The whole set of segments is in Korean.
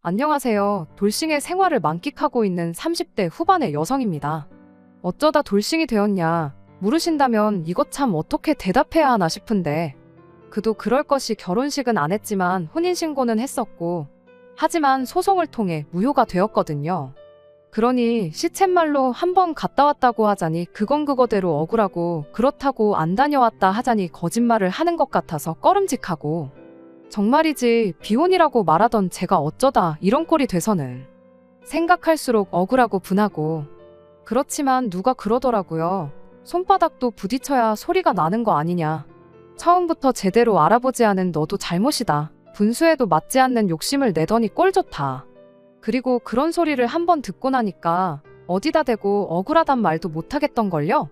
안녕하세요. 돌싱의 생활을 만끽하고 있는 30대 후반의 여성입니다. 어쩌다 돌싱이 되었냐 물으신다면 이것 참 어떻게 대답해야 하나 싶은데, 그도 그럴 것이 결혼식은 안 했지만 혼인신고는 했었고, 하지만 소송을 통해 무효가 되었거든요. 그러니 시쳇말로 한번 갔다 왔다고 하자니 그건 그거대로 억울하고, 그렇다고 안 다녀왔다 하자니 거짓말을 하는 것 같아서 꺼름직하고, 정말이지 비혼이라고 말하던 제가 어쩌다 이런 꼴이 돼서는 생각할수록 억울하고 분하고. 그렇지만 누가 그러더라고요. 손바닥도 부딪혀야 소리가 나는 거 아니냐. 처음부터 제대로 알아보지 않은 너도 잘못이다. 분수에도 맞지 않는 욕심을 내더니 꼴 좋다. 그리고 그런 소리를 한번 듣고 나니까 어디다 대고 억울하단 말도 못하겠던걸요.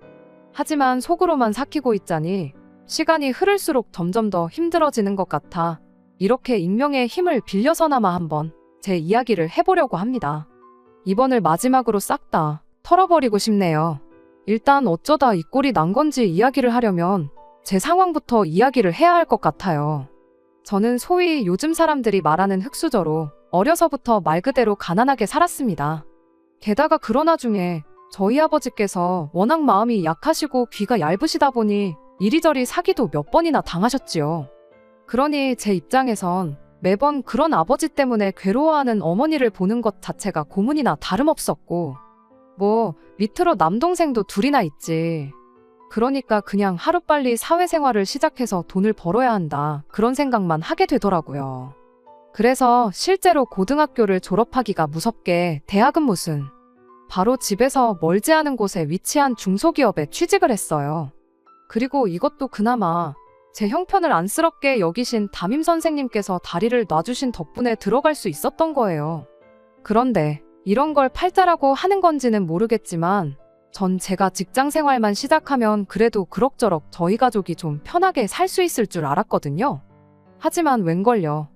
하지만 속으로만 삭히고 있자니 시간이 흐를수록 점점 더 힘들어지는 것 같아 이렇게 익명의 힘을 빌려서나마 한번 제 이야기를 해보려고 합니다. 이번을 마지막으로 싹 다 털어버리고 싶네요. 일단 어쩌다 이 꼴이 난 건지 이야기를 하려면 제 상황부터 이야기를 해야 할 것 같아요. 저는 소위 요즘 사람들이 말하는 흙수저로 어려서부터 말 그대로 가난하게 살았습니다. 게다가 그런 와중에 저희 아버지께서 워낙 마음이 약하시고 귀가 얇으시다 보니 이리저리 사기도 몇 번이나 당하셨지요. 그러니 제 입장에선 매번 그런 아버지 때문에 괴로워하는 어머니를 보는 것 자체가 고문이나 다름없었고, 뭐 밑으로 남동생도 둘이나 있지. 그러니까 그냥 하루빨리 사회생활을 시작해서 돈을 벌어야 한다, 그런 생각만 하게 되더라고요. 그래서 실제로 고등학교를 졸업하기가 무섭게 대학은 무슨, 바로 집에서 멀지 않은 곳에 위치한 중소기업에 취직을 했어요. 그리고 이것도 그나마 제 형편을 안쓰럽게 여기신 담임 선생님께서 다리를 놔주신 덕분에 들어갈 수 있었던 거예요. 그런데 이런 걸 팔자라고 하는 건지는 모르겠지만 전 제가 직장 생활만 시작하면 그래도 그럭저럭 저희 가족이 좀 편하게 살 수 있을 줄 알았거든요. 하지만 웬걸요.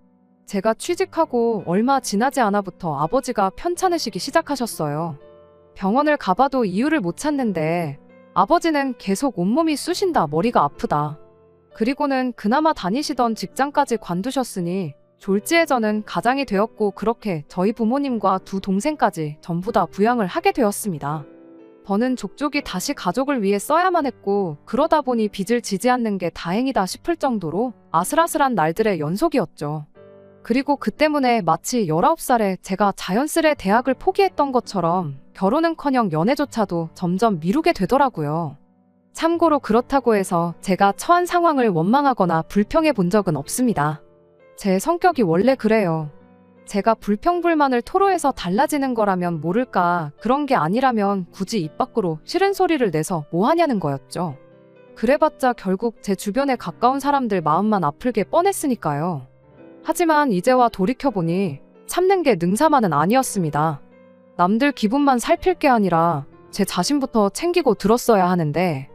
제가 취직하고 얼마 지나지 않아부터 아버지가 편찮으시기 시작하셨어요. 병원을 가봐도 이유를 못 찾는데 아버지는 계속 온몸이 쑤신다, 머리가 아프다. 그리고는 그나마 다니시던 직장까지 관두셨으니 졸지에 저는 가장이 되었고, 그렇게 저희 부모님과 두 동생까지 전부 다 부양을 하게 되었습니다. 버는 족족이 다시 가족을 위해 써야만 했고, 그러다 보니 빚을 지지 않는 게 다행이다 싶을 정도로 아슬아슬한 날들의 연속이었죠. 그리고 그 때문에 마치 19살에 제가 자연스레 대학을 포기했던 것처럼 결혼은커녕 연애조차도 점점 미루게 되더라고요. 참고로 그렇다고 해서 제가 처한 상황을 원망하거나 불평해 본 적은 없습니다. 제 성격이 원래 그래요. 제가 불평불만을 토로해서 달라지는 거라면 모를까, 그런 게 아니라면 굳이 입 밖으로 싫은 소리를 내서 뭐 하냐는 거였죠. 그래봤자 결국 제 주변에 가까운 사람들 마음만 아플게 뻔했으니까요. 하지만 이제와 돌이켜보니 참는 게 능사만은 아니었습니다. 남들 기분만 살필 게 아니라 제 자신부터 챙기고 들었어야 하는데,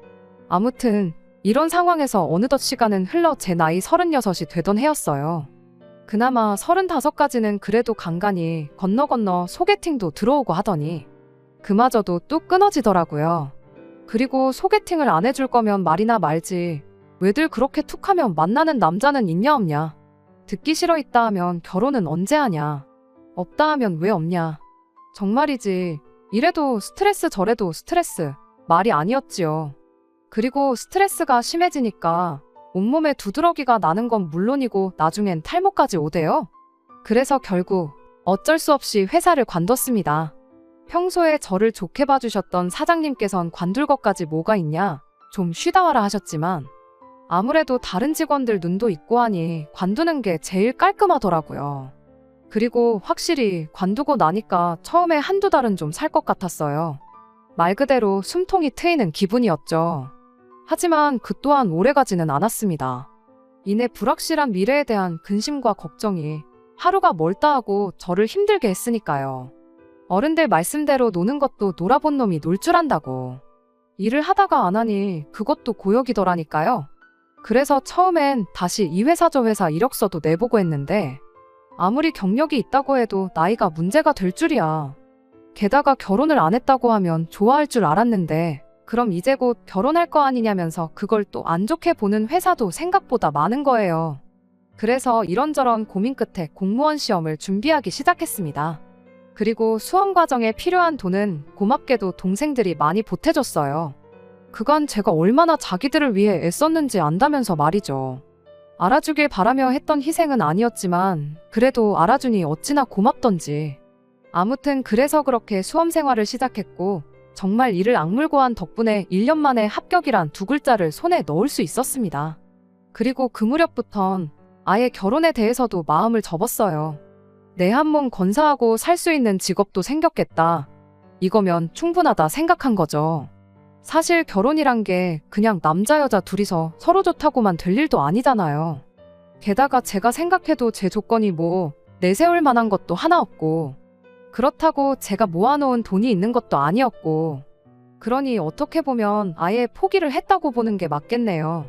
아무튼 이런 상황에서 어느덧 시간은 흘러 제 나이 36이 되던 해였어요. 그나마 35까지는 그래도 간간히 건너 소개팅도 들어오고 하더니 그마저도 뚝 끊어지더라고요. 그리고 소개팅을 안 해줄 거면 말이나 말지, 왜들 그렇게 툭하면 만나는 남자는 있냐 없냐, 듣기 싫어 있다 하면 결혼은 언제 하냐, 없다 하면 왜 없냐. 정말이지 이래도 스트레스 저래도 스트레스, 말이 아니었지요. 그리고 스트레스가 심해지니까 온몸에 두드러기가 나는 건 물론이고 나중엔 탈모까지 오대요. 그래서 결국 어쩔 수 없이 회사를 관뒀습니다. 평소에 저를 좋게 봐주셨던 사장님께선 관둘 것까지 뭐가 있냐, 좀 쉬다 와라 하셨지만 아무래도 다른 직원들 눈도 있고 하니 관두는 게 제일 깔끔하더라고요. 그리고 확실히 관두고 나니까 처음에 한두 달은 좀 살 것 같았어요. 말 그대로 숨통이 트이는 기분이었죠. 하지만 그 또한 오래가지는 않았습니다. 이내 불확실한 미래에 대한 근심과 걱정이 하루가 멀다 하고 저를 힘들게 했으니까요. 어른들 말씀대로 노는 것도 놀아본 놈이 놀 줄 안다고. 일을 하다가 안 하니 그것도 고역이더라니까요. 그래서 처음엔 다시 이 회사 저 회사 이력서도 내보고 했는데 아무리 경력이 있다고 해도 나이가 문제가 될 줄이야. 게다가 결혼을 안 했다고 하면 좋아할 줄 알았는데 그럼 이제 곧 결혼할 거 아니냐면서 그걸 또 안 좋게 보는 회사도 생각보다 많은 거예요. 그래서 이런저런 고민 끝에 공무원 시험을 준비하기 시작했습니다. 그리고 수험 과정에 필요한 돈은 고맙게도 동생들이 많이 보태줬어요. 그간 제가 얼마나 자기들을 위해 애썼는지 안다면서 말이죠. 알아주길 바라며 했던 희생은 아니었지만 그래도 알아주니 어찌나 고맙던지. 아무튼 그래서 그렇게 수험 생활을 시작했고 정말 이를 악물고 한 덕분에 1년 만에 합격이란 두 글자를 손에 넣을 수 있었습니다. 그리고 그 무렵부턴 아예 결혼에 대해서도 마음을 접었어요. 내 한 몸 건사하고 살 수 있는 직업도 생겼겠다. 이거면 충분하다 생각한 거죠. 사실 결혼이란 게 그냥 남자 여자 둘이서 서로 좋다고만 될 일도 아니잖아요. 게다가 제가 생각해도 제 조건이 뭐 내세울 만한 것도 하나 없고 그렇다고 제가 모아놓은 돈이 있는 것도 아니었고 그러니 어떻게 보면 아예 포기를 했다고 보는 게 맞겠네요.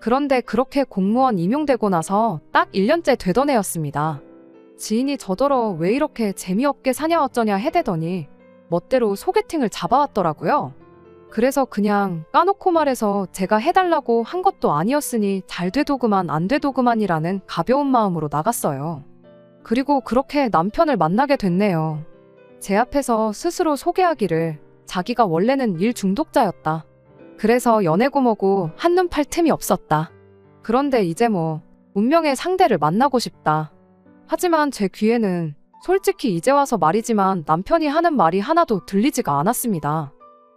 그런데 그렇게 공무원 임용되고 나서 딱 1년째 되던 애였습니다. 지인이 저더러 왜 이렇게 재미없게 사냐 어쩌냐 해대더니 멋대로 소개팅을 잡아왔더라고요. 그래서 그냥 까놓고 말해서 제가 해달라고 한 것도 아니었으니 잘 되도 그만 안 되도 그만이라는 가벼운 마음으로 나갔어요. 그리고 그렇게 남편을 만나게 됐네요. 제 앞에서 스스로 소개하기를 자기가 원래는 일 중독자였다. 그래서 연애고 뭐고 한눈 팔 틈이 없었다. 그런데 이제 뭐 운명의 상대를 만나고 싶다. 하지만 제 귀에는 솔직히 이제 와서 말이지만 남편이 하는 말이 하나도 들리지가 않았습니다.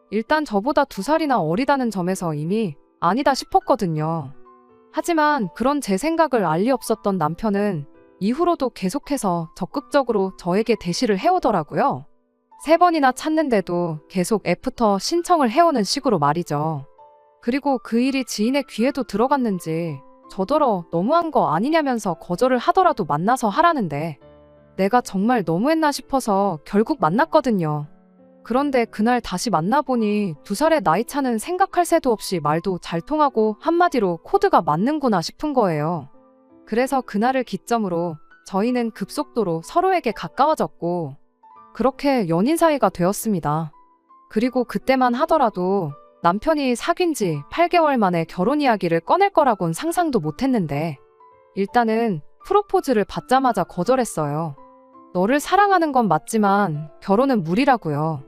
일단 저보다 2살이나 어리다는 점에서 이미 아니다 싶었거든요. 하지만 그런 제 생각을 알 리 없었던 남편은 이후로도 계속해서 적극적으로 저에게 대시를 해오더라고요. 3번이나 찾는데도 계속 애프터 신청을 해오는 식으로 말이죠. 그리고 그 일이 지인의 귀에도 들어갔는지 저더러 너무한 거 아니냐면서 거절을 하더라도 만나서 하라는데 내가 정말 너무했나 싶어서 결국 만났거든요. 그런데 그날 다시 만나보니 2살의 나이 차는 생각할 새도 없이 말도 잘 통하고 한마디로 코드가 맞는구나 싶은 거예요. 그래서 그날을 기점으로 저희는 급속도로 서로에게 가까워졌고 그렇게 연인 사이가 되었습니다. 그리고 그때만 하더라도 남편이 사귄 지 8개월 만에 결혼 이야기를 꺼낼 거라곤 상상도 못했는데 일단은 프로포즈를 받자마자 거절했어요. 너를 사랑하는 건 맞지만 결혼은 무리라고요.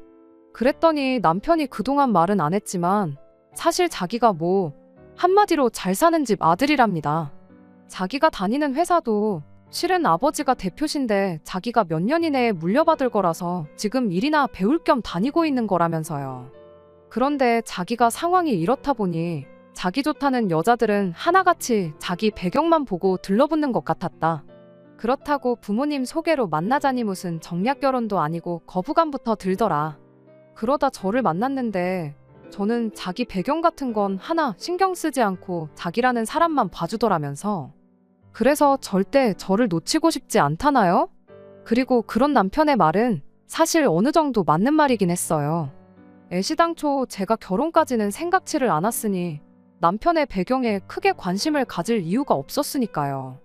그랬더니 남편이 그동안 말은 안 했지만 사실 자기가 뭐 한마디로 잘 사는 집 아들이랍니다. 자기가 다니는 회사도 실은 아버지가 대표신데 자기가 몇 년 이내에 물려받을 거라서 지금 일이나 배울 겸 다니고 있는 거라면서요. 그런데 자기가 상황이 이렇다 보니 자기 좋다는 여자들은 하나같이 자기 배경만 보고 들러붙는 것 같았다. 그렇다고 부모님 소개로 만나자니 무슨 정략 결혼도 아니고 거부감부터 들더라. 그러다 저를 만났는데 저는 자기 배경 같은 건 하나 신경 쓰지 않고 자기라는 사람만 봐주더라면서 그래서 절대 저를 놓치고 싶지 않다나요? 그리고 그런 남편의 말은 사실 어느 정도 맞는 말이긴 했어요. 애시당초 제가 결혼까지는 생각지를 않았으니 남편의 배경에 크게 관심을 가질 이유가 없었으니까요.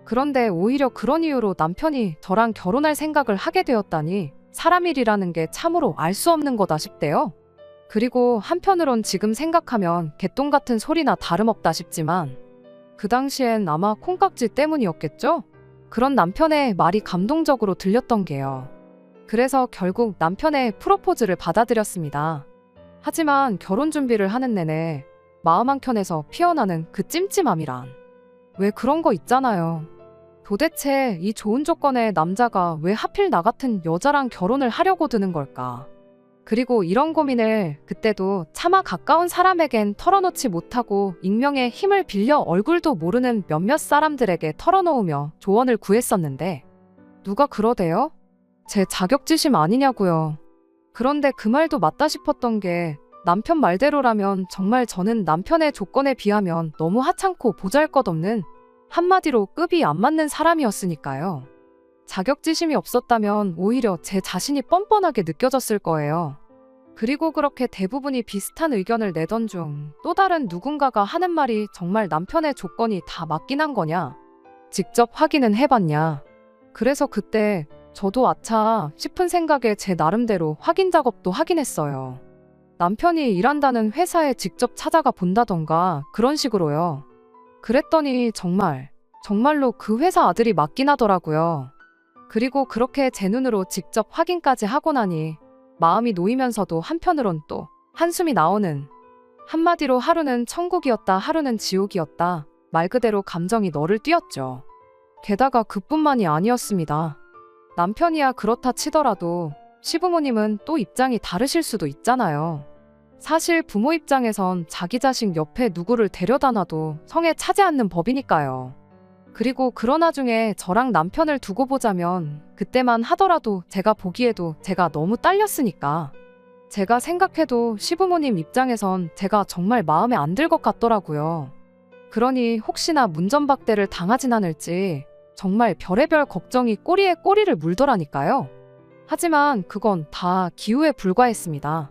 그런데 오히려 그런 이유로 남편이 저랑 결혼할 생각을 하게 되었다니 사람 일이라는 게 참으로 알 수 없는 거다 싶대요. 그리고 한편으론 지금 생각하면 개똥 같은 소리나 다름없다 싶지만 그 당시엔 아마 콩깍지 때문이었겠죠? 그런 남편의 말이 감동적으로 들렸던 게요. 그래서 결국 남편의 프로포즈를 받아들였습니다. 하지만 결혼 준비를 하는 내내 마음 한켠에서 피어나는 그 찜찜함이란 왜 그런 거 있잖아요. 도대체 이 좋은 조건의 남자가 왜 하필 나 같은 여자랑 결혼을 하려고 드는 걸까? 그리고 이런 고민을 그때도 차마 가까운 사람에겐 털어놓지 못하고 익명의 힘을 빌려 얼굴도 모르는 몇몇 사람들에게 털어놓으며 조언을 구했었는데 누가 그러대요? 제 자격지심 아니냐고요. 그런데 그 말도 맞다 싶었던 게 남편 말대로라면 정말 저는 남편의 조건에 비하면 너무 하찮고 보잘것없는 한마디로 급이 안 맞는 사람이었으니까요. 자격지심이 없었다면 오히려 제 자신이 뻔뻔하게 느껴졌을 거예요. 그리고 그렇게 대부분이 비슷한 의견을 내던 중 또 다른 누군가가 하는 말이 정말 남편의 조건이 다 맞긴 한 거냐? 직접 확인은 해봤냐? 그래서 그때 저도 아차 싶은 생각에 제 나름대로 확인 작업도 하긴 했어요. 남편이 일한다는 회사에 직접 찾아가 본다던가 그런 식으로요. 그랬더니 정말 정말로 그 회사 아들이 맞긴 하더라고요. 그리고 그렇게 제 눈으로 직접 확인까지 하고 나니 마음이 놓이면서도 한편으론 또 한숨이 나오는, 한마디로 하루는 천국이었다 하루는 지옥이었다, 말 그대로 감정이 너를 띄었죠. 게다가 그뿐만이 아니었습니다. 남편이야 그렇다 치더라도 시부모님은 또 입장이 다르실 수도 있잖아요. 사실 부모 입장에선 자기 자식 옆에 누구를 데려다 놔도 성에 차지 않는 법이니까요. 그리고 그런 와중에 저랑 남편을 두고 보자면 그때만 하더라도 제가 보기에도 제가 너무 딸렸으니까, 제가 생각해도 시부모님 입장에선 제가 정말 마음에 안 들 것 같더라고요. 그러니 혹시나 문전박대를 당하진 않을지 정말 별의별 걱정이 꼬리에 꼬리를 물더라니까요. 하지만 그건 다 기우에 불과했습니다.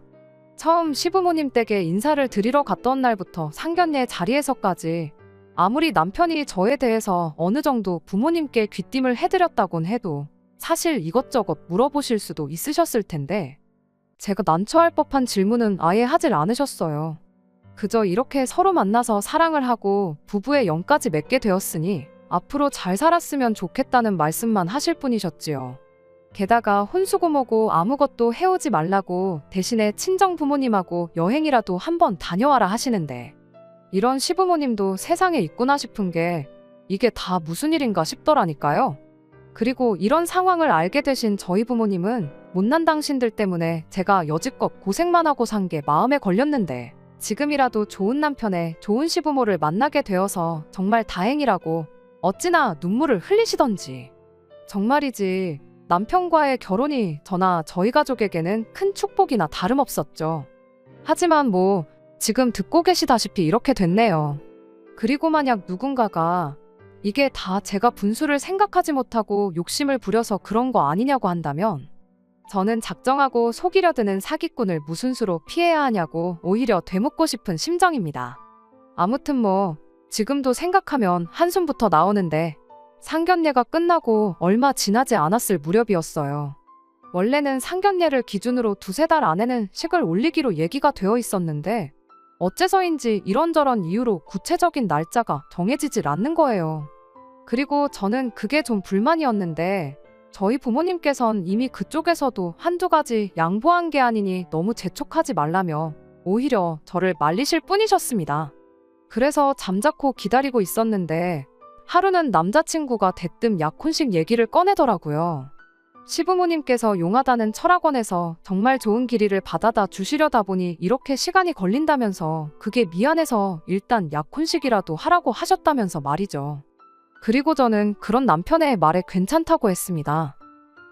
처음 시부모님 댁에 인사를 드리러 갔던 날부터 상견례 자리에서까지 아무리 남편이 저에 대해서 어느 정도 부모님께 귀띔을 해드렸다곤 해도 사실 이것저것 물어보실 수도 있으셨을 텐데 제가 난처할 법한 질문은 아예 하질 않으셨어요. 그저 이렇게 서로 만나서 사랑을 하고 부부의 영까지 맺게 되었으니 앞으로 잘 살았으면 좋겠다는 말씀만 하실 뿐이셨지요. 게다가 혼수고모고 아무것도 해오지 말라고 대신에 친정 부모님하고 여행이라도 한번 다녀와라 하시는데, 이런 시부모님도 세상에 있구나 싶은 게 이게 다 무슨 일인가 싶더라니까요. 그리고 이런 상황을 알게 되신 저희 부모님은 못난 당신들 때문에 제가 여지껏 고생만 하고 산 게 마음에 걸렸는데 지금이라도 좋은 남편의 좋은 시부모를 만나게 되어서 정말 다행이라고 어찌나 눈물을 흘리시던지. 정말이지 남편과의 결혼이 저나 저희 가족에게는 큰 축복이나 다름없었죠. 하지만 뭐 지금 듣고 계시다시피 이렇게 됐네요. 그리고 만약 누군가가 이게 다 제가 분수를 생각하지 못하고 욕심을 부려서 그런 거 아니냐고 한다면 저는 작정하고 속이려 드는 사기꾼을 무슨 수로 피해야 하냐고 오히려 되묻고 싶은 심정입니다. 아무튼 뭐 지금도 생각하면 한숨부터 나오는데 상견례가 끝나고 얼마 지나지 않았을 무렵이었어요. 원래는 상견례를 기준으로 2-3달 안에는 식을 올리기로 얘기가 되어 있었는데 어째서인지 이런저런 이유로 구체적인 날짜가 정해지질 않는 거예요. 그리고 저는 그게 좀 불만이었는데 저희 부모님께선 이미 그쪽에서도 한두 가지 양보한 게 아니니 너무 재촉하지 말라며 오히려 저를 말리실 뿐이셨습니다. 그래서 잠자코 기다리고 있었는데 하루는 남자친구가 대뜸 약혼식 얘기를 꺼내더라고요. 시부모님께서 용하다는 철학원에서 정말 좋은 길이를 받아다 주시려다 보니 이렇게 시간이 걸린다면서 그게 미안해서 일단 약혼식이라도 하라고 하셨다면서 말이죠. 그리고 저는 그런 남편의 말에 괜찮다고 했습니다.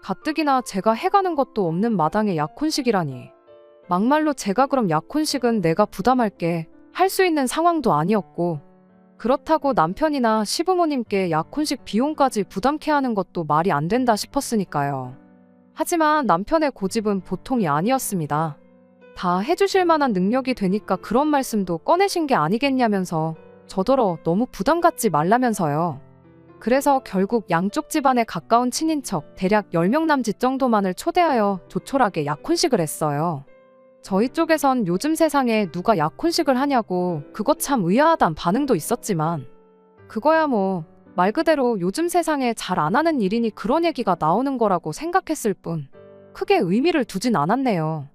가뜩이나 제가 해가는 것도 없는 마당에 약혼식이라니. 막말로 제가 그럼 약혼식은 내가 부담할게 할 수 있는 상황도 아니었고, 그렇다고 남편이나 시부모님께 약혼식 비용까지 부담케 하는 것도 말이 안 된다 싶었으니까요. 하지만 남편의 고집은 보통이 아니었습니다. 다 해주실 만한 능력이 되니까 그런 말씀도 꺼내신 게 아니겠냐면서 저더러 너무 부담 갖지 말라면서요. 그래서 결국 양쪽 집안에 가까운 친인척 대략 10명 남짓 정도만을 초대하여 조촐하게 약혼식을 했어요. 저희 쪽에선 요즘 세상에 누가 약혼식을 하냐고 그거 참 의아하단 반응도 있었지만 그거야 뭐 말 그대로 요즘 세상에 잘 안 하는 일이니 그런 얘기가 나오는 거라고 생각했을 뿐 크게 의미를 두진 않았네요.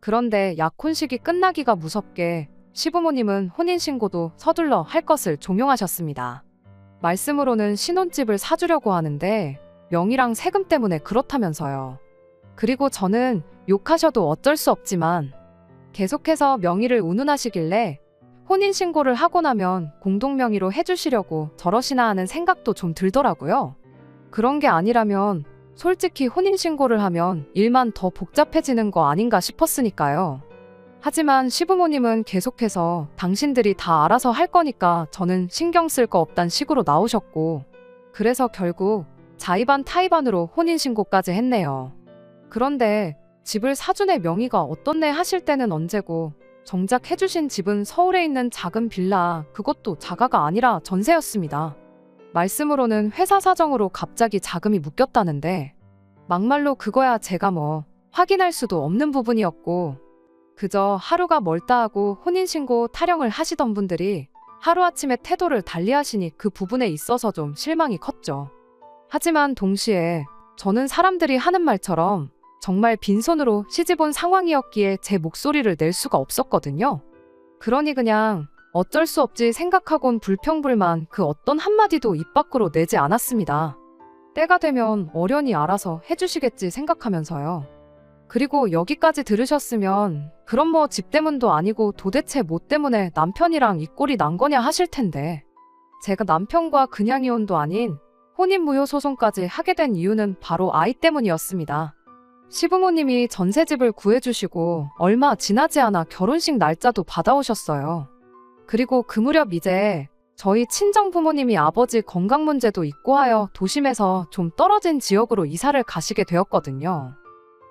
그런데 약혼식이 끝나기가 무섭게 시부모님은 혼인신고도 서둘러 할 것을 종용하셨습니다. 말씀으로는 신혼집을 사주려고 하는데 명의랑 세금 때문에 그렇다면서요. 그리고 저는 욕하셔도 어쩔 수 없지만 계속해서 명의를 운운하시길래 혼인신고를 하고 나면 공동명의로 해주시려고 저러시나 하는 생각도 좀 들더라고요. 그런 게 아니라면 솔직히 혼인신고를 하면 일만 더 복잡해지는 거 아닌가 싶었으니까요. 하지만 시부모님은 계속해서 당신들이 다 알아서 할 거니까 저는 신경 쓸 거 없단 식으로 나오셨고, 그래서 결국 자의반 타의반으로 혼인신고까지 했네요. 그런데 집을 사준의 명의가 어떻네 하실 때는 언제고 정작 해주신 집은 서울에 있는 작은 빌라, 그것도 자가가 아니라 전세였습니다. 말씀으로는 회사 사정으로 갑자기 자금이 묶였다는데 막말로 그거야 제가 뭐 확인할 수도 없는 부분이었고, 그저 하루가 멀다 하고 혼인신고 타령을 하시던 분들이 하루아침에 태도를 달리하시니 그 부분에 있어서 좀 실망이 컸죠. 하지만 동시에 저는 사람들이 하는 말처럼 정말 빈손으로 시집 온 상황이었기에 제 목소리를 낼 수가 없었거든요. 그러니 그냥 어쩔 수 없지 생각하곤 불평불만 그 어떤 한마디도 입 밖으로 내지 않았습니다. 때가 되면 어련히 알아서 해주시겠지 생각하면서요. 그리고 여기까지 들으셨으면 그럼 뭐 집 때문도 아니고 도대체 뭐 때문에 남편이랑 이 꼴이 난 거냐 하실 텐데, 제가 남편과 그냥 이혼도 아닌 혼인무효 소송까지 하게 된 이유는 바로 아이 때문이었습니다. 시부모님이 전셋집을 구해주시고 얼마 지나지 않아 결혼식 날짜도 받아오셨어요. 그리고 그 무렵 이제 저희 친정부모님이 아버지 건강 문제도 있고 하여 도심에서 좀 떨어진 지역으로 이사를 가시게 되었거든요.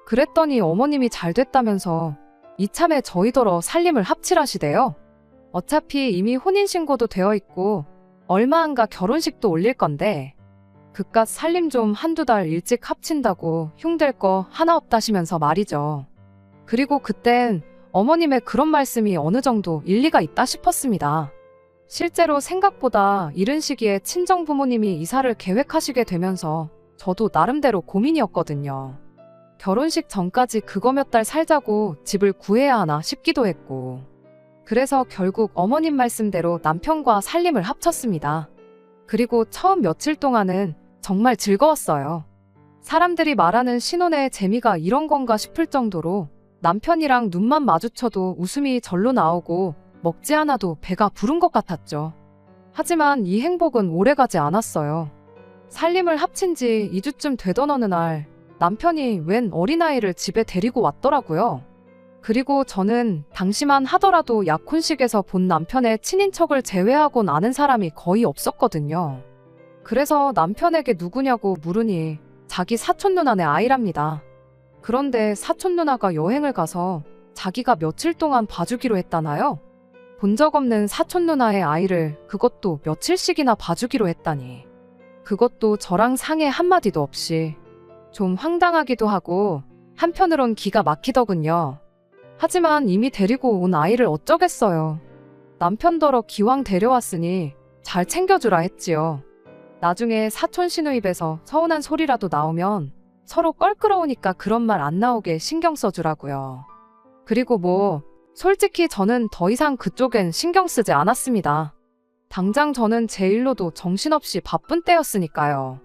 그랬더니 어머님이 잘 됐다면서 이참에 저희더러 살림을 합칠하시대요. 어차피 이미 혼인신고도 되어 있고 얼마 안가 결혼식도 올릴 건데 그깟 살림 좀 한두 달 일찍 합친다고 흉될 거 하나 없다시면서 말이죠. 그리고 그땐 어머님의 그런 말씀이 어느 정도 일리가 있다 싶었습니다. 실제로 생각보다 이른 시기에 친정부모님이 이사를 계획하시게 되면서 저도 나름대로 고민이었거든요. 결혼식 전까지 그거 몇 달 살자고 집을 구해야 하나 싶기도 했고, 그래서 결국 어머님 말씀대로 남편과 살림을 합쳤습니다. 그리고 처음 며칠 동안은 정말 즐거웠어요. 사람들이 말하는 신혼의 재미가 이런 건가 싶을 정도로 남편이랑 눈만 마주쳐도 웃음이 절로 나오고 먹지 않아도 배가 부른 것 같았죠. 하지만 이 행복은 오래가지 않았어요. 살림을 합친 지 2주쯤 되던 어느 날 남편이 웬 어린아이를 집에 데리고 왔더라고요. 그리고 저는 당시만 하더라도 약혼식에서 본 남편의 친인척을 제외하곤 아는 사람이 거의 없었거든요. 그래서 남편에게 누구냐고 물으니 자기 사촌 누나네 아이랍니다. 그런데 사촌 누나가 여행을 가서 자기가 며칠 동안 봐주기로 했다나요? 본 적 없는 사촌 누나의 아이를 그것도 며칠씩이나 봐주기로 했다니. 그것도 저랑 상의 한마디도 없이. 좀 황당하기도 하고 한편으론 기가 막히더군요. 하지만 이미 데리고 온 아이를 어쩌겠어요. 남편더러 기왕 데려왔으니 잘 챙겨주라 했지요. 나중에 사촌 신우 입에서 서운한 소리라도 나오면 서로 껄끄러우니까 그런 말 안 나오게 신경 써주라고요. 그리고 뭐 솔직히 저는 더 이상 그쪽엔 신경 쓰지 않았습니다. 당장 저는 제 일로도 정신없이 바쁜 때였으니까요.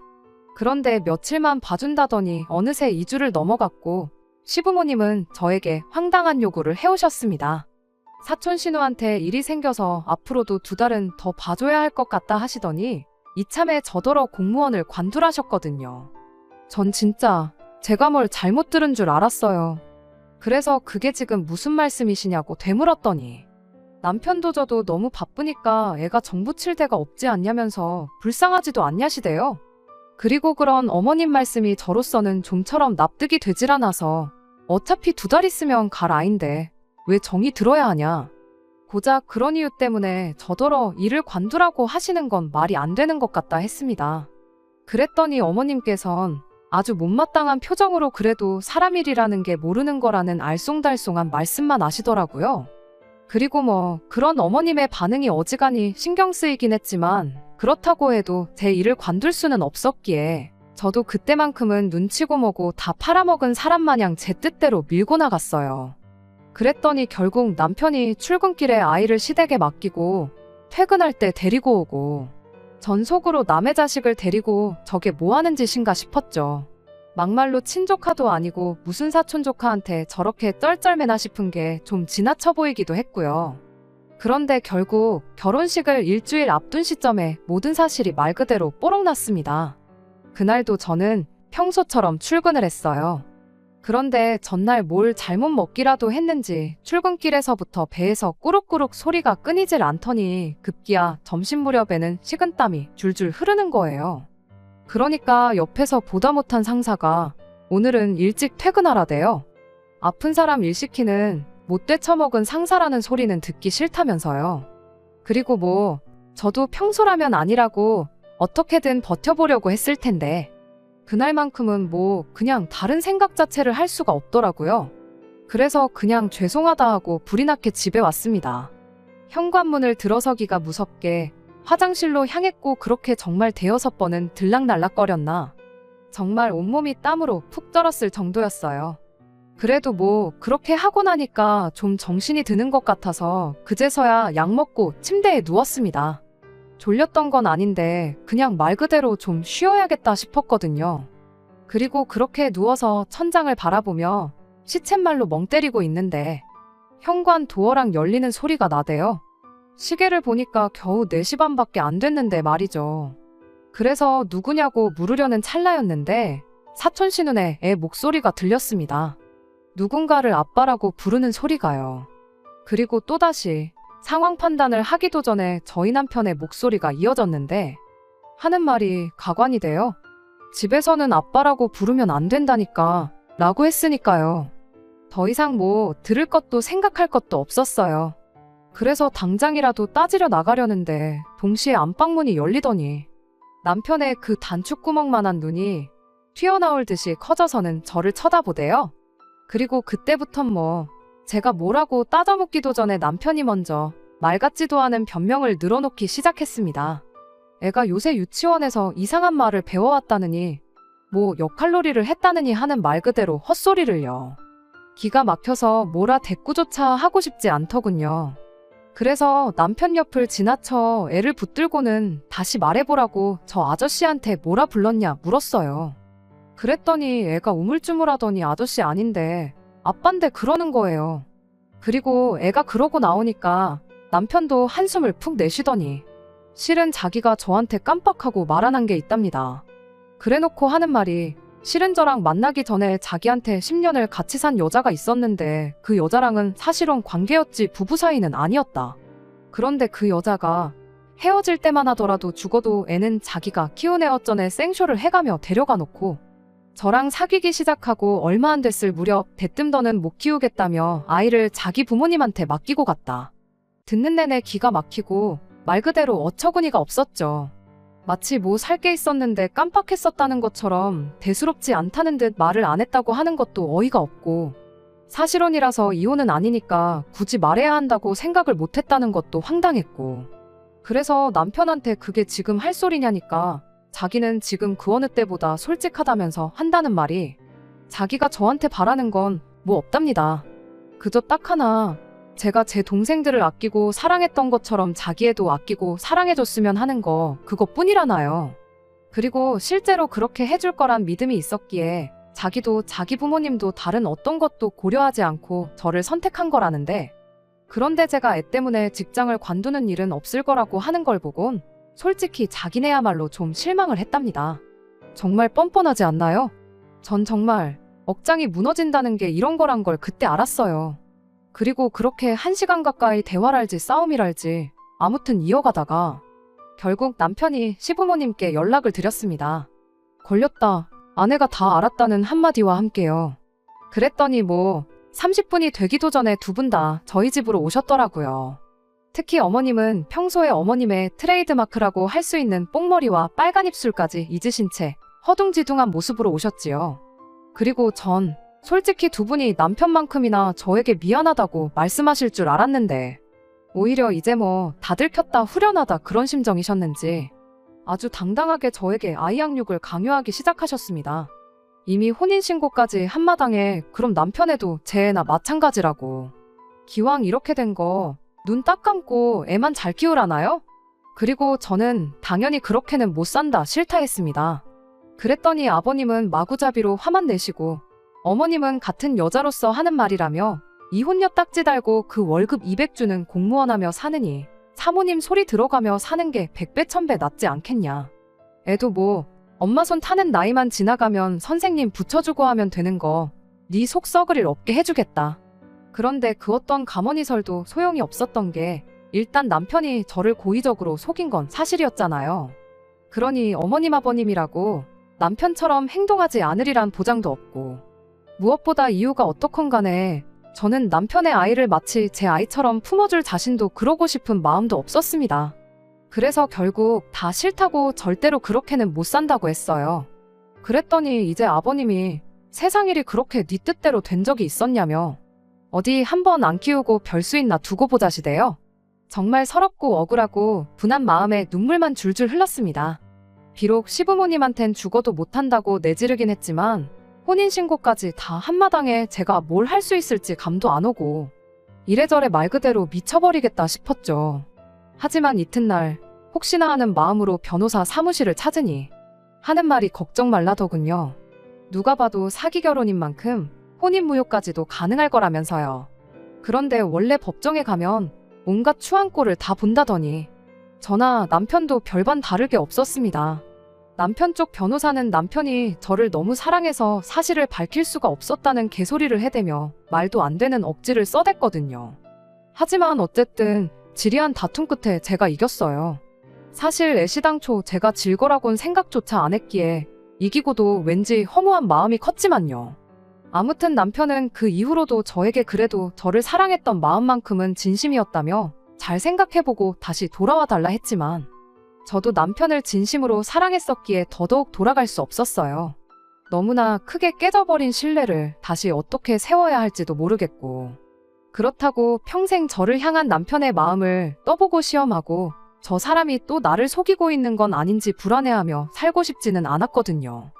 그런데 며칠만 봐준다더니 어느새 2주를 넘어갔고 시부모님은 저에게 황당한 요구를 해오셨습니다. 사촌 신우한테 일이 생겨서 앞으로도 2달은 더 봐줘야 할 것 같다 하시더니 이참에 저더러 공무원을 관둘하셨거든요. 전 진짜 제가 뭘 잘못 들은 줄 알았어요. 그래서 그게 지금 무슨 말씀이시냐고 되물었더니 남편도 저도 너무 바쁘니까 애가 정부칠 데가 없지 않냐면서 불쌍하지도 않냐시대요. 그리고 그런 어머님 말씀이 저로서는 좀처럼 납득이 되질 않아서 어차피 2달 있으면 갈 아인데 왜 정이 들어야 하냐. 고작 그런 이유 때문에 저더러 일을 관두라고 하시는 건 말이 안 되는 것 같다 했습니다. 그랬더니 어머님께선 아주 못마땅한 표정으로 그래도 사람 일이라는 게 모르는 거라는 알쏭달쏭한 말씀만 하시더라고요. 그리고 뭐 그런 어머님의 반응이 어지간히 신경 쓰이긴 했지만 그렇다고 해도 제 일을 관둘 수는 없었기에 저도 그때만큼은 눈치고 뭐고 다 팔아먹은 사람 마냥 제 뜻대로 밀고 나갔어요. 그랬더니 결국 남편이 출근길에 아이를 시댁에 맡기고 퇴근할 때 데리고 오고 전 속으로 남의 자식을 데리고 저게 뭐 하는 짓인가 싶었죠. 막말로 친조카도 아니고 무슨 사촌조카한테 저렇게 쩔쩔매나 싶은 게 좀 지나쳐 보이기도 했고요. 그런데 결국 결혼식을 일주일 앞둔 시점에 모든 사실이 말 그대로 뽀록 났습니다. 그날도 저는 평소처럼 출근을 했어요. 그런데 전날 뭘 잘못 먹기라도 했는지 출근길에서부터 배에서 꾸룩꾸룩 소리가 끊이질 않더니 급기야 점심 무렵에는 식은땀이 줄줄 흐르는 거예요. 그러니까 옆에서 보다 못한 상사가 오늘은 일찍 퇴근하라대요. 아픈 사람 일 시키는 못돼 처먹은 상사라는 소리는 듣기 싫다면서요. 그리고 뭐 저도 평소라면 아니라고 어떻게든 버텨보려고 했을 텐데 그날만큼은 뭐 그냥 다른 생각 자체를 할 수가 없더라고요. 그래서 그냥 죄송하다 하고 불이 났게 집에 왔습니다. 현관문을 들어서기가 무섭게 화장실로 향했고 그렇게 정말 대여섯 번은 들락날락거렸나. 정말 온몸이 땀으로 푹 떨었을 정도였어요. 그래도 뭐 그렇게 하고 나니까 좀 정신이 드는 것 같아서 그제서야 약 먹고 침대에 누웠습니다. 졸렸던 건 아닌데 그냥 말 그대로 좀 쉬어야겠다 싶었거든요. 그리고 그렇게 누워서 천장을 바라보며 시쳇말로 멍 때리고 있는데 현관 도어랑 열리는 소리가 나대요. 시계를 보니까 겨우 4시 반밖에 안 됐는데 말이죠. 그래서 누구냐고 물으려는 찰나였는데 사촌 신우네 애 목소리가 들렸습니다. 누군가를 아빠라고 부르는 소리가요. 그리고 또다시 상황 판단을 하기도 전에 저희 남편의 목소리가 이어졌는데 하는 말이 가관이 돼요. 집에서는 아빠라고 부르면 안 된다니까 라고 했으니까요. 더 이상 뭐 들을 것도 생각할 것도 없었어요. 그래서 당장이라도 따지려 나가려는데 동시에 안방문이 열리더니 남편의 그 단추구멍만한 눈이 튀어나올 듯이 커져서는 저를 쳐다보대요. 그리고 그때부턴 뭐 제가 뭐라고 따져묻기도 전에 남편이 먼저 말 같지도 않은 변명을 늘어놓기 시작했습니다. 애가 요새 유치원에서 이상한 말을 배워왔다느니 뭐 역할놀이를 했다느니 하는 말 그대로 헛소리를요. 기가 막혀서 뭐라 대꾸조차 하고 싶지 않더군요. 그래서 남편 옆을 지나쳐 애를 붙들고는 다시 말해보라고 저 아저씨한테 뭐라 불렀냐 물었어요. 그랬더니 애가 우물쭈물하더니 아저씨 아닌데 아빤데 그러는 거예요. 그리고 애가 그러고 나오니까 남편도 한숨을 푹 내쉬더니 실은 자기가 저한테 깜빡하고 말 안 한 게 있답니다. 그래놓고 하는 말이 실은 저랑 만나기 전에 자기한테 10년을 같이 산 여자가 있었는데 그 여자랑은 사실은 관계였지 부부 사이는 아니었다. 그런데 그 여자가 헤어질 때만 하더라도 죽어도 애는 자기가 키운 애 어쩌네 생쇼를 해가며 데려가 놓고 저랑 사귀기 시작하고 얼마 안 됐을 무렵 대뜸 더는 못 키우겠다며 아이를 자기 부모님한테 맡기고 갔다. 듣는 내내 기가 막히고 말 그대로 어처구니가 없었죠. 마치 뭐 살 게 있었는데 깜빡했었다는 것처럼 대수롭지 않다는 듯 말을 안 했다고 하는 것도 어이가 없고 사실혼이라서 이혼은 아니니까 굳이 말해야 한다고 생각을 못했다는 것도 황당했고 그래서 남편한테 그게 지금 할 소리냐니까 자기는 지금 그 어느 때보다 솔직하다면서 한다는 말이 자기가 저한테 바라는 건 뭐 없답니다. 그저 딱 하나 제가 제 동생들을 아끼고 사랑했던 것처럼 자기 애도 아끼고 사랑해줬으면 하는 거 그것뿐이라나요. 그리고 실제로 그렇게 해줄 거란 믿음이 있었기에 자기도 자기 부모님도 다른 어떤 것도 고려하지 않고 저를 선택한 거라는데 그런데 제가 애 때문에 직장을 관두는 일은 없을 거라고 하는 걸 보곤 솔직히 자기네야말로 좀 실망을 했답니다. 정말 뻔뻔하지 않나요? 전 정말 억장이 무너진다는 게 이런 거란 걸 그때 알았어요. 그리고 그렇게 1시간 가까이 대화랄지 싸움이랄지 아무튼 이어가다가 결국 남편이 시부모님께 연락을 드렸습니다. 걸렸다. 아내가 다 알았다는 한마디와 함께요. 그랬더니 뭐 30분이 되기도 전에 두 분 다 저희 집으로 오셨더라고요. 특히 어머님은 평소에 어머님의 트레이드마크라고 할 수 있는 뽕머리와 빨간 입술까지 잊으신 채 허둥지둥한 모습으로 오셨지요. 그리고 전 솔직히 두 분이 남편만큼이나 저에게 미안하다고 말씀하실 줄 알았는데 오히려 이제 뭐 다 들켰다 후련하다 그런 심정이셨는지 아주 당당하게 저에게 아이 양육을 강요하기 시작하셨습니다. 이미 혼인신고까지 한마당에 그럼 남편애도 제 애나 마찬가지라고. 기왕 이렇게 된 거 눈 딱 감고 애만 잘 키우라나요? 그리고 저는 당연히 그렇게는 못 산다 싫다 했습니다. 그랬더니 아버님은 마구잡이로 화만 내시고 어머님은 같은 여자로서 하는 말이라며 이혼녀 딱지 달고 그 월급 200 주는 공무원 하며 사느니 사모님 소리 들어가며 사는 게 100배 1000배 낫지 않겠냐. 애도 뭐 엄마 손 타는 나이만 지나가면 선생님 붙여주고 하면 되는 거 네 속 썩을 일 없게 해주겠다. 그런데 그 어떤 가머니설도 소용이 없었던 게 일단 남편이 저를 고의적으로 속인 건 사실이었잖아요. 그러니 어머님 아버님이라고 남편처럼 행동하지 않으리란 보장도 없고 무엇보다 이유가 어떻건 간에 저는 남편의 아이를 마치 제 아이처럼 품어줄 자신도 그러고 싶은 마음도 없었습니다. 그래서 결국 다 싫다고 절대로 그렇게는 못 산다고 했어요. 그랬더니 이제 아버님이 세상 일이 그렇게 네 뜻대로 된 적이 있었냐며 어디 한번 안 키우고 별 수 있나 두고 보자시대요. 정말 서럽고 억울하고 분한 마음에 눈물만 줄줄 흘렀습니다. 비록 시부모님한텐 죽어도 못한다고 내지르긴 했지만 혼인신고까지 다 한마당에 제가 뭘 할 수 있을지 감도 안 오고 이래저래 말 그대로 미쳐버리겠다 싶었죠. 하지만 이튿날 혹시나 하는 마음으로 변호사 사무실을 찾으니 하는 말이 걱정 말라더군요. 누가 봐도 사기 결혼인 만큼 혼인무효까지도 가능할 거라면서요. 그런데 원래 법정에 가면 온갖 추한 꼴을 다 본다더니 저나 남편도 별반 다르게 없었습니다. 남편 쪽 변호사는 남편이 저를 너무 사랑해서 사실을 밝힐 수가 없었다는 개소리를 해대며 말도 안 되는 억지를 써댔거든요. 하지만 어쨌든 지리한 다툼 끝에 제가 이겼어요. 사실 애시당초 제가 질 거라곤 생각조차 안 했기에 이기고도 왠지 허무한 마음이 컸지만요. 아무튼 남편은 그 이후로도 저에게 그래도 저를 사랑했던 마음만큼은 진심이었다며 잘 생각해보고 다시 돌아와 달라 했지만 저도 남편을 진심으로 사랑했었기에 더더욱 돌아갈 수 없었어요. 너무나 크게 깨져버린 신뢰를 다시 어떻게 세워야 할지도 모르겠고 그렇다고 평생 저를 향한 남편의 마음을 떠보고 시험하고 저 사람이 또 나를 속이고 있는 건 아닌지 불안해하며 살고 싶지는 않았거든요.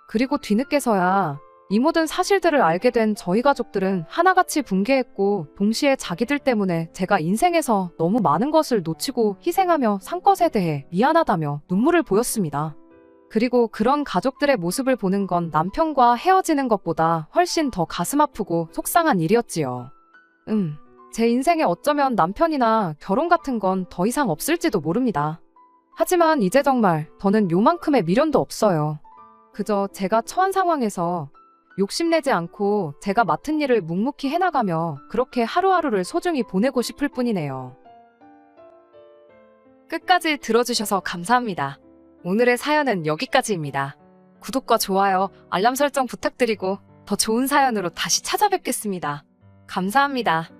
그리고 뒤늦게서야 이 모든 사실들을 알게 된 저희 가족들은 하나같이 붕괴했고 동시에 자기들 때문에 제가 인생에서 너무 많은 것을 놓치고 희생하며 산 것에 대해 미안하다며 눈물을 보였습니다. 그리고 그런 가족들의 모습을 보는 건 남편과 헤어지는 것보다 훨씬 더 가슴 아프고 속상한 일이었지요. 제 인생에 어쩌면 남편이나 결혼 같은 건 더 이상 없을지도 모릅니다. 하지만 이제 정말 더는 요만큼의 미련도 없어요. 그저 제가 처한 상황에서 욕심내지 않고 제가 맡은 일을 묵묵히 해나가며 그렇게 하루하루를 소중히 보내고 싶을 뿐이네요. 끝까지 들어주셔서 감사합니다. 오늘의 사연은 여기까지입니다. 구독과 좋아요, 알람 설정 부탁드리고 더 좋은 사연으로 다시 찾아뵙겠습니다. 감사합니다.